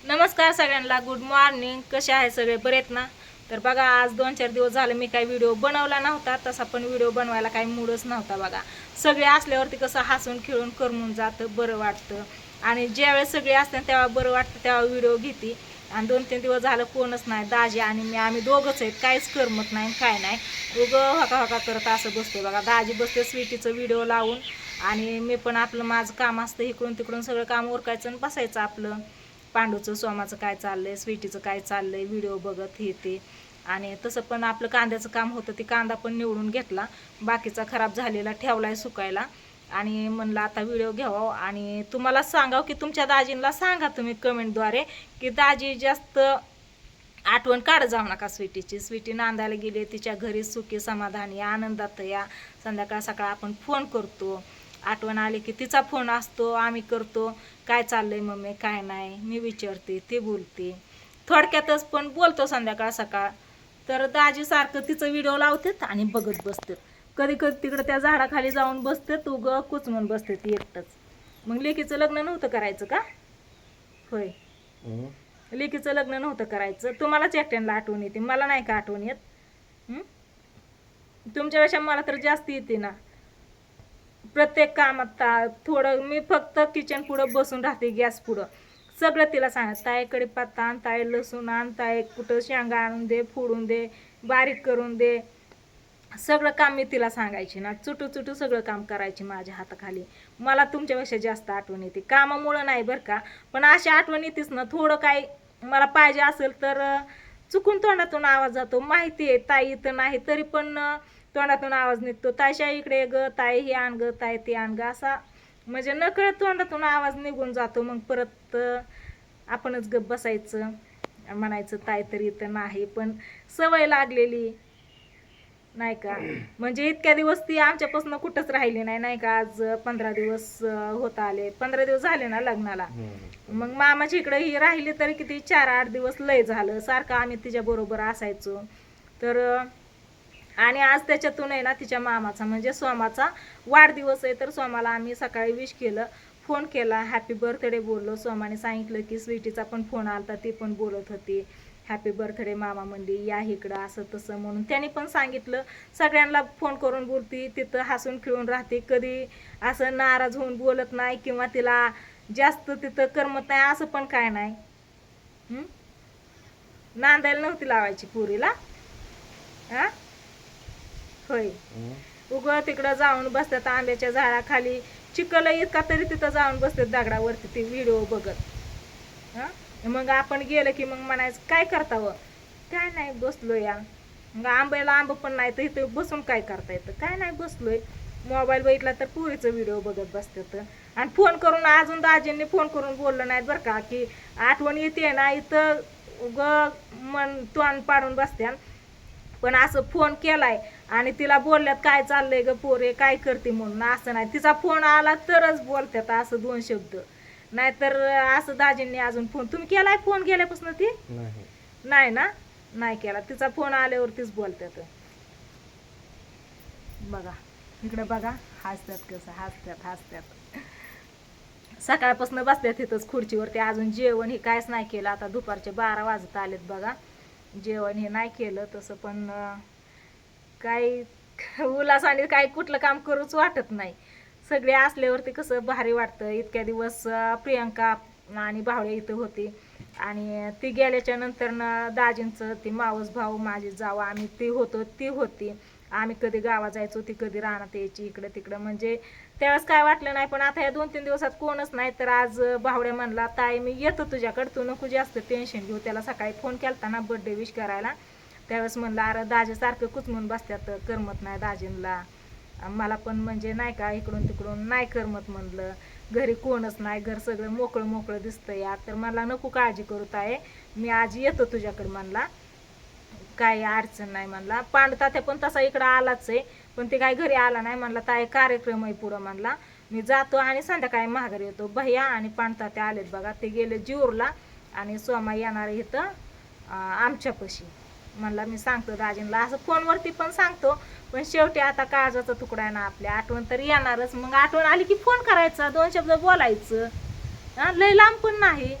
नमस्कार सगळ्यांना, good morning. कसे आहे सगळे, बरेत ना? तर बघा, आज 2-4 दिवस झाले मी काही व्हिडिओ बनवला नव्हता. तसा पण व्हिडिओ बनवायला काही मूडच नव्हता. बघा, सगळे असल्यावरती कसं हसून खेळून करमून जातं, बरं वाटतं. आणि ज्यावेळेस सगळे असतात तेव्हा बरं वाटतं, तेव्हा व्हिडिओ घेते. आणि 2-3 दिवस झालं कोणच नाही, दाजी आणि मी, आम्ही दोघंच आहेत. काहीच करमत नाही, काय नाही, उगं हका हका करत असं बसते. बघा, दाजी बसते स्वीटीचं व्हिडिओ लावून, आणि मी पण आपलं माझं काम असतं, इकडून तिकडून सगळं काम उरकायचं आणि बसायचं आपलं. पांडूचं सोमाचं काय चाललंय, स्वीटीचं काय चाललंय, व्हिडिओ बघत हे ते. आणि तसं पण आपलं कांद्याचं काम होतं, ते कांदा पण निवडून घेतला, बाकीचा खराब झालेला ठेवलाय सुकायला. आणि म्हणलं आता व्हिडिओ घ्यावा आणि तुम्हाला सांगाव की तुमच्या दाजींना सांगा तुम्ही कमेंटद्वारे की दाजी जास्त आठवण काढ जाऊ नका स्वीटीची. स्वीटी नांदायला गेली, तिच्या घरी सुखी समाधानी आनंदात या. संध्याकाळ सकाळ आपण फोन करतो, आठवण आली की तिचा फोन असतो, आम्ही करतो, काय चाललंय मम्मी, काय नाही, मी विचारते, ते बोलते, थोडक्यातच पण बोलतो संध्याकाळ सकाळ. तर दाजी सारखं तिचं व्हिडिओ लावतात आणि बघत बसतात. कधी कधी तिकडं त्या झाडाखाली जाऊन बसतात, उगं कुचमून बसते ती एकटंच. मग लेकीचं लग्न नव्हतं करायचं का? होय, लेकीचं लग्न नव्हतं करायचं. तुम्हालाच एकट्यांना आठवण येते, मला नाही का आठवण येत? हं? तुमच्यापेक्षा मला तर जास्त येते ना प्रत्येक कामात. थोडं मी फक्त किचन पुढं बसून राहते, गॅस पुढं सगळं तिला सांगत, ताई कडीपत्ता आण, ताई लसूण आण, ताई कुठं शेंगा आणून दे, फोडून दे, बारीक करून दे. सगळं काम मी तिला सांगायची ना, चुटू चुटू सगळं काम करायची माझ्या हाताखाली. मला तुमच्यापेक्षा जास्त आठवण येते, कामामुळं नाही बरं का, पण अशी आठवण येतेच ना. थोडं काही मला पाहिजे असेल तर चुकून तोंडातून आवाज जातो, माहिती आहे ताई इथं नाही, तरी पण तोंडातून आवाज निघतो, तायशा इकडे ग, ताई हे आण ग, ताई ते आण ग, असा म्हणजे नकळत तोंडातून आवाज निघून जातो. मग परत आपणच गप बसायचं, म्हणायचं ताई तरी इथं नाही, पण सवय लागलेली नाही का. म्हणजे इतक्या दिवस ती आमच्यापासून कुठंच राहिली नाही, नाही का. आज 15 दिवस होत आले, 15 दिवस झाले ना लग्नाला. मग मामाच्या इकडे ही राहिली तरी किती 4-8 दिवस लय झालं, सारखं आम्ही तिच्या बरोबर असायचो. तर आणि आज त्याच्यातून आहे ना तिच्या मामाचा म्हणजे सोमाचा वाढदिवस आहे, तर सोमाला आम्ही सकाळी विश केलं, फोन केला, हॅपी बर्थडे बोललो. सोमाने सांगितलं की स्वीटीचा पण फोन आलता, ती पण बोलत होती हॅपी बर्थडे मामा म्हणली, या इकडं असं तसं म्हणून. त्यांनी पण सांगितलं, सगळ्यांना फोन करून बोलती, तिथं हसून खेळून राहते, कधी असं नाराज होऊन बोलत नाही किंवा तिला जास्त तिथं करमत नाही असं पण काय नाही. नांदायला नव्हती लावायची पुरीला. हा, होय, उगं तिकडं जाऊन बसतात आंब्याच्या झाडाखाली, चिखल इतका तरी तिथं जाऊन बसतात दगडावरती ती व्हिडिओ बघत. हा, मग आपण गेलं की मग म्हणायचं काय करतावं, काय नाही बसलो या. मग आंब्याला आंब पण नाही तर इथं बसून काय करता येतं, काय नाही बसलोय. मोबाईल बघितला तर पुरीचं व्हिडिओ बघत बसतात. आणि फोन करून अजून दाजींनी फोन करून बोललं नाहीत बरं का, की आठवण येते ना इथं उग मन तोंड पाडून बसत्या. पण असं फोन केलाय आणि तिला बोलल्यात काय चाललंय ग पोरे, काय करते म्हणून, असं नाही. तिचा फोन आला तरच बोलतात असं 2 शब्द, नाहीतर असं दाजींनी अजून फोन, तुम्ही केलाय फोन गेल्यापासून? ती नाही ना, नाही केला. तिचा फोन आल्यावरतीच बोलतात. बघा इकडे बघा, हसतात कसं, हसतात हसतात. सकाळपासून बसल्यात तिथंच खुर्चीवरती, अजून जेवण हे कायच नाही केलं. आता दुपारचे 12 वाजत आलेत बघा, जेवण हे नाही केलं. तसं पण काही उल्हासाने काही कुठलं काम करूच वाटत नाही. सगळे असल्यावरती कसं भारी वाटतं. इतक्या दिवस प्रियंका आणि भावड्या इथं होती, आणि ती गेल्याच्या नंतर ना दाजींचं ती मावस भाऊ माझी जावं आम्ही ती होतो, ती होती. आम्ही कधी गावात जायचो, ती कधी रानात यायची इकडं तिकडं, म्हणजे त्यावेळेस काय वाटलं नाही. पण आता या 2-3 दिवसात कोणच नाही. तर आज भावड्या म्हणला, ताई मी येतो तुझ्याकडं, तू नको जास्त टेन्शन घेऊ. त्याला सकाळी फोन केलता ना बर्थडे विश करायला, त्यावेळेस म्हणलं अरे दाजी सारखं कुचमून बसत्यात, करमत नाही दाजींना, मला पण म्हणजे नाही का इकडून तिकडून नाही करमत. म्हणलं घरी कोणच नाही, घर सगळं मोकळं मोकळं दिसतं या. तर मला नको काळजी करू ताई, मी आज येतो तुझ्याकडे म्हणला, काही अडचण नाही म्हणला. पांडुतात्या पण तसा इकडं आलाच आहे, पण ते काय घरी आला नाही. म्हणला ताई कार्यक्रम आहे पुढं, म्हणला मी जातो आणि संध्याकाळी माघारी येतो. भैया आणि पांडुतात्या आलेत बघा, ते गेले जीवरला, आणि सोमा येणार इथं आमच्यापाशी. म्हणला मी सांगतो दाजींना, असं फोनवरती पण सांगतो, पण शेवटी आता काळजाचा तुकडा आहे ना आपल्या, आठवण तर येणारच. मग आठवण आली की फोन करायचा, 2 शब्द बोलायचं, लय लांब पण नाही.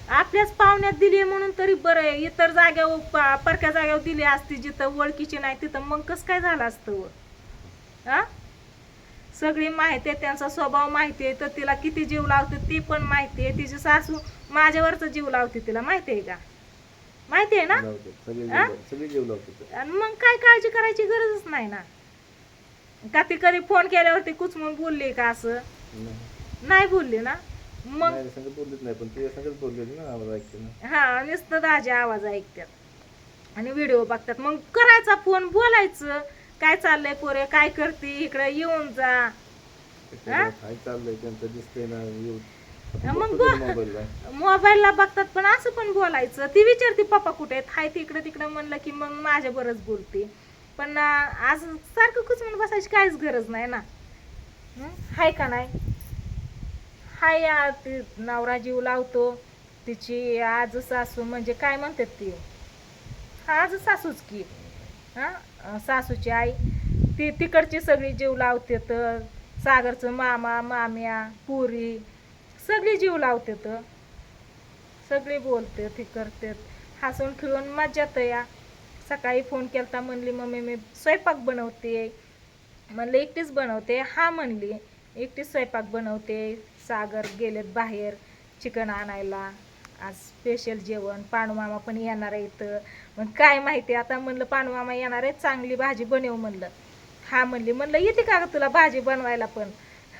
आपल्याच पाहुण्यात दिली म्हणून तरी बरं आहे. इतर जाग्यावर परक्या जाग्यावर दिली असती जिथं ओळखीची नाही तिथं मग कसं काय झालं असतं हा. सगळी माहिती आहे, त्यांचा स्वभाव माहिती आहे, तर तिला किती जीव लावते ती पण माहिती आहे. तिची सासू माझ्यावरच जीव लावते, तिला माहिती आहे का? माहिती आहे ना. आणि मग काय काळजी करायची गरजच नाही ना. का ती कधी फोन केल्यावरती कुचमून बोलली का? असं नाही बोलली ना. मग हा नुसतं दाजी आवाज ऐकतात आणि व्हिडिओ बघतात. मग करायचा फोन, बोलायचं काय चाललंय पोरे, काय करते, इकडे येऊन जा. मग मोबाईलला बघतात पण असं पण बोलायचं. ती विचारते पप्पा कुठे आहेत, हाय तिकडे तिकडे म्हणलं की मग माझ्या बरंच बोलते. पण आज सारखं कुचमून बसायची काहीच गरज नाही ना. हाय का नाही. हाय यार, ती नवरा जीव लावतो. तिची आज सासू म्हणजे काय म्हणतात ती, आज सासूच की हा, सासूची आई ती तिकडची सगळी जीव लावते. तर सागरचं मामा माम्या पुरी सगळी जीव लावते, तर सगळी बोलते ती करते, हसून खेळून मज्जात या. सकाळी फोन केलता, म्हणली मम्मी मी स्वयंपाक बनवते. म्हणलं एकटीच बनवते, हा म्हणली एकटीच स्वयंपाक बनवते. सागर गेलेत बाहेर चिकन आणायला, आज स्पेशल जेवण. पांडूमामा पण येणार आहे इथं. मग काय माहिती आता, म्हणलं पांडूमामा येणार आहे, चांगली भाजी बनव म्हणलं. हा म्हणली. म्हणलं येते का तुला भाजी बनवायला पण?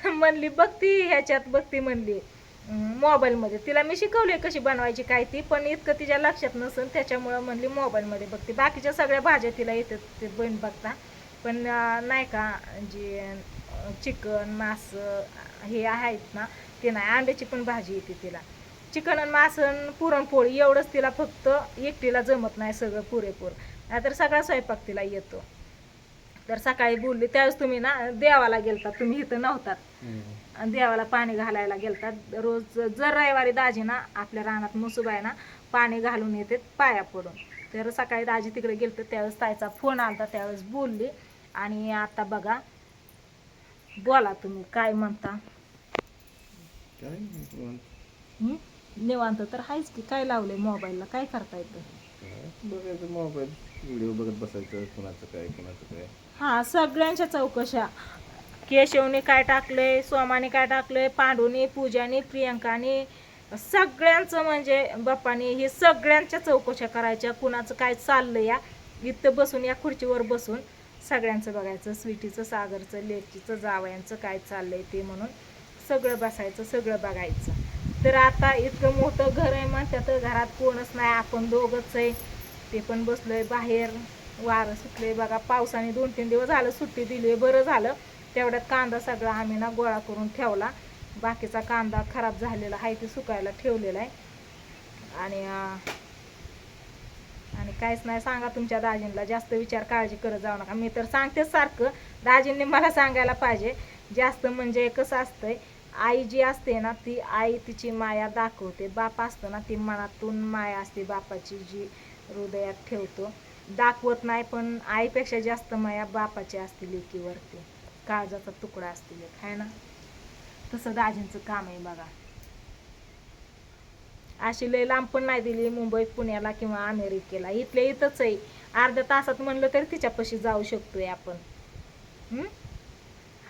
म्हणली बघती ह्याच्यात बघती म्हणली मोबाईलमध्ये. तिला मी शिकवले कशी बनवायची काय ती, पण इतकं तिच्या लक्षात नसून त्याच्यामुळं म्हणली मोबाईलमध्ये बघते. बाकीच्या सगळ्या भाज्या तिला येतात ते बन बघता, पण नाही का जे चिकन मांस हे आहेत ना ते नाही. अंड्याची पण भाजी येते तिला. चिकन आणि मांस पुरणपोळी एवढंच तिला फक्त एकटीला जमत नाही सगळं पुरेपूर, नाहीतर सगळा स्वयंपाक तिला येतो. तर सकाळी बोलली त्यावेळेस तुम्ही ना देवाला गेलतात, तुम्ही इथं नव्हतात. आणि देवाला पाणी घालायला गेलतात. रोज जर रविवारी दाजी ना आपल्या रानात मुसुबाई ना पाणी घालून येते पाया पडून. तर सकाळी दाजी तिकडे गेलतं त्यावेळेस ताईचा फोन आला, त्यावेळेस बोलली. आणि आता बघा, बोला तुम्ही काय म्हणता. निवांत तर आहेच की, काय लावलंय मोबाईलला, काय करता येतं? बघायचं मोबाईल, व्हिडिओ बघत बसायचं, कुणाचं काय कुणाचं काय. हा सगळ्यांच्या चौकशा, केशवने काय टाकलंय, सोमाने काय टाकलंय, पांडूने, पूजाने, प्रियंकाने, सगळ्यांचं म्हणजे बाप्पाने हे सगळ्यांच्या चौकशा करायच्या. कुणाचं काय चाललंय या इथं बसून, या खुर्चीवर बसून सगळ्यांचं बघायचं. स्वीटीचं, सागरचं, लेकीचं, जावयांचं काय चाललंय ते म्हणून सगळं बसायचं, सगळं बघायचं. तर आता इतकं मोठं घर आहे म्हणतात, घरात कोणच नाही, आपण दोघंच आहे. ते पण बसलोय बाहेर, वारं सुटले बघा. पावसाने 2-3 दिवस झालं सुट्टी दिली, बरं झालं. तेवढ्यात कांदा सगळा आम्ही ना गोळा करून ठेवला. बाकीचा कांदा खराब झालेला आहे ते सुकायला ठेवलेला आहे. आणि काहीच नाही. सांगा तुमच्या दाजींना जास्त विचार काळजी करत जाऊ नका. मी तर सांगतेच सारखं, दाजींनी मला सांगायला पाहिजे जास्त. म्हणजे कसं असतंय, आई जी असते ना ती आई तिची माया दाखवते. बाप असतं ना ती मनातून माया असते बापाची, जी हृदयात ठेवतो, दाखवत नाही. पण आईपेक्षा जास्त माया बापाची असते लेकीवरती, काळजाचा तुकडा असते लेक, आहे ना. तसं दाजींचं काम आहे बघा. अशी लय लांब पण नाही दिली, मुंबईत, पुण्याला किंवा अमेरिकेला. इथल्या इथंच आहे. अर्ध्या तासात म्हणलं तरी तिच्यापाशी जाऊ शकतोय आपण.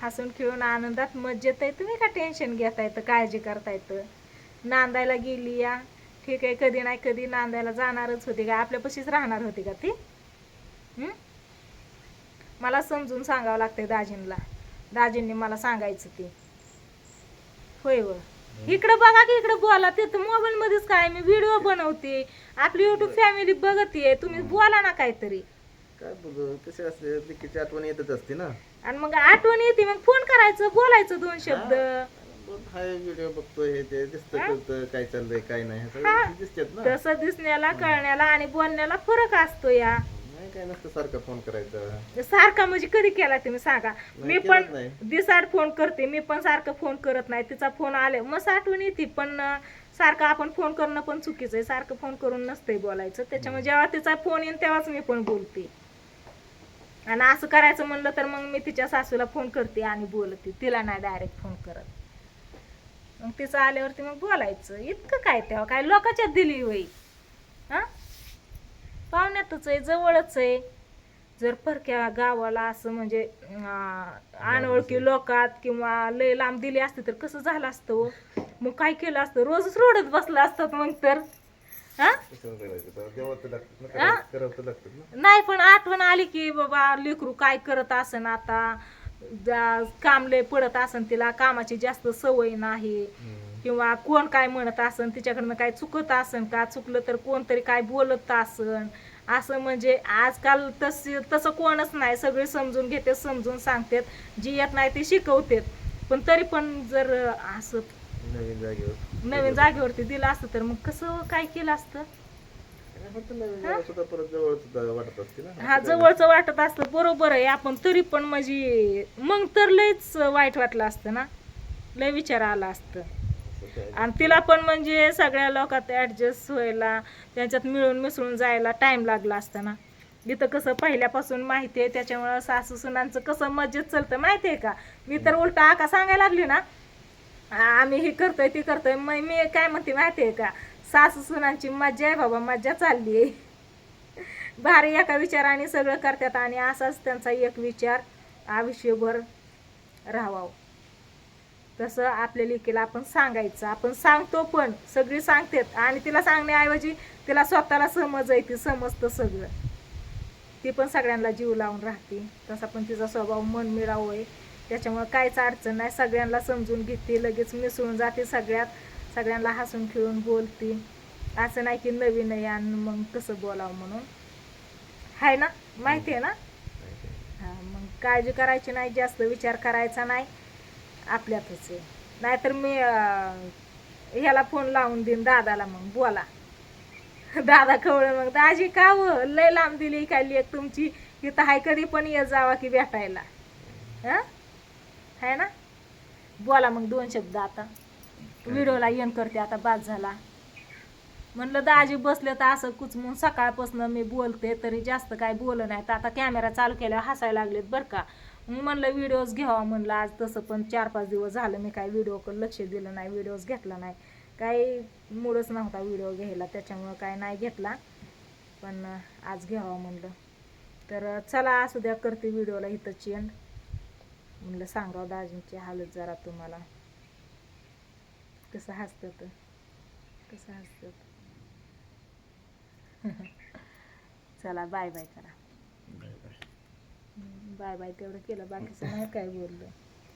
हसून खेळून आनंदात मज्जेत आहे. तुम्ही का टेन्शन घेता येतं, काळजी करता येतं. नांदायला गेली या, ठीक आहे, कधी नाही कधी नांदायला जाणारच होती का, आपल्यापाशीच राहणार होती का ती? मला समजून सांगावं लागतंय दाजींना. दाजींनी मला सांगायचं ते होय व. इकडं बघा की, इकडं बोला. तिथं मोबाईल मध्येच काय, मी व्हिडिओ बनवते, आपली युट्यूब फॅमिली बघते, तुम्ही बोला ना काहीतरी. काय बोलू, कसे असते लेकीची आठवण येतच असते ना. आणि मग आठवण येते, मग फोन करायचं, बोलायचं 2 शब्द. हाय व्हिडिओ बघतोय, हे ते दिसतं, कळतं काय चाललंय काय नाही, दिसतात ना. तसं दिसण्याला, कळण्याला आणि बोलण्याला फरक असतो या. नाही काय नसतं सारखं फोन करायचं. सारखा म्हणजे कधी केला तुम्ही सांगा? मी पण नाही. दिसाड फोन करते, मी पण सारखं फोन करत नाही. तिचा फोन आले मग आठवण येते, पण सारखं आपण फोन करणं पण चुकीचं आहे. सारखं फोन करून नसतंय बोलायचं. त्याच्यामुळे जेव्हा तिचा फोन येईल तेव्हाच मी पण बोलते. आणि असं करायचं म्हणलं तर मग मी तिच्या सासूला फोन करते आणि बोलते, तिला नाही डायरेक्ट फोन करत. मग तिचं आल्यावरती मग बोलायचं. इतकं काय तेव्हा काय लोकांच्यात दिली वय हा, पाहुण्यातच आहे, जवळच आहे. जर परक्या गावाला असं म्हणजे अनोळखी लोकात किंवा लय लांब दिली असते तर कसं झालं असतं हो? मग काय केलं असतं, रोजच रोडत बसलं असतात मग तर हा. कशाला करायचं तेव्हा? देवाचं तर लागतं ना, हा? करावं तर लागतं ना. नाही पण आठवण आली की बाबा लेकरू काय करत असन आता, काम लय पडत असन, तिला कामाची जास्त सवय नाही किंवा कोण काय म्हणत असन, तिच्याकडनं काय चुकत असन का, चुकलं तर कोणतरी काय बोलत असन असं. म्हणजे आजकाल तसं कोणच नाही, सगळे समजून घेते, समजून सांगतात, जी येत नाही ते शिकवतात. पण तरी पण जर असं नवीन जागेवरती दिलं असतं तर मग कसं काय केलं असतं. नवीन जागा सुद्धा परत जवळ सुद्धा वाटत असते ना. हा जवळचं वाटत असतं, बरोबर आहे. आपण तरी पण म्हणजे मग तर लयच वाईट वाटलं असतं ना, लय विचार आला असतं. आणि तिला पण म्हणजे सगळ्या लोकात ऍडजस्ट व्हायला, त्यांच्यात मिळून मिसळून जायला टाइम लागला असता ना. इथं कसं पहिल्यापासून माहिती आहे, त्याच्यामुळं सासू सुनांचं कसं मजेत चालतं माहिती आहे का. मी तर उलटा आका सांगायला लागली ना, आम्ही हे करतोय ते करतोय, मग मी काय म्हणते माहिती आहे का, सासू सुनांची मज्जा आहे बाबा, मज्जा चालली आहे. भारी एका विचाराने सगळं करतात आणि असाच त्यांचा एक विचार आयुष्यभर राहावा. तसं आपल्या लेकीला आपण सांगायचं, आपण सांगतो पण सगळी सांगतात आणि तिला सांगण्याऐवजी तिला स्वतःला समज आहे, ती समजतं सगळं. ती पण सगळ्यांना जीव लावून राहते, तसा पण तिचा स्वभाव मन मिळावं आहे. त्याच्यामुळं काहीच अडचण नाही, सगळ्यांना समजून घेते, लगेच मिसळून जाते सगळ्यांना हसून खेळून बोलते. असं नाही की नवीन आहे आणि मग कसं बोलावं म्हणून, हाय ना, माहिती आहे ना. हा, मग काळजी करायची नाही, जास्त विचार करायचा नाही, आपल्यातच आहे. नाहीतर मी ह्याला फोन लावून देईन दादाला, मग बोला. दादा खवळ मग, दाजी का लय लांब दिली काय लेक तुमची, इथं हाय कधी पण येत जावा की भेटायला. हा, हाय ना, बोला मग 2 शब्द. आता व्हिडिओला येण करते, आता बाद झाला. म्हणलं दाजी बसले तर असं कुचमून सकाळपासून मी बोलते तरी जास्त काय बोललं नाही. तर आता कॅमेरा चालू केल्यावर हसायला लागलेत बरं का. मग म्हणलं व्हिडिओज घ्यावा म्हणलं आज. तसं पण 4-5 दिवस झालं मी काय व्हिडिओकडे लक्ष दिलं नाही, व्हिडिओज घेतला नाही, काही मूडच नव्हता व्हिडिओ घ्यायला, त्याच्यामुळं काय नाही घेतला. पण आज घ्यावा म्हणलं. तर चला असू द्या, करते व्हिडिओला इथं चेंड. म्हणलं सांगावं दाजींची हालत जरा तुम्हाला. कसं हसतं तर, कसं हसतं. चला बाय बाय करा. बाय बाय तेवढं केलं, बाकीचं नाही काय बोललं.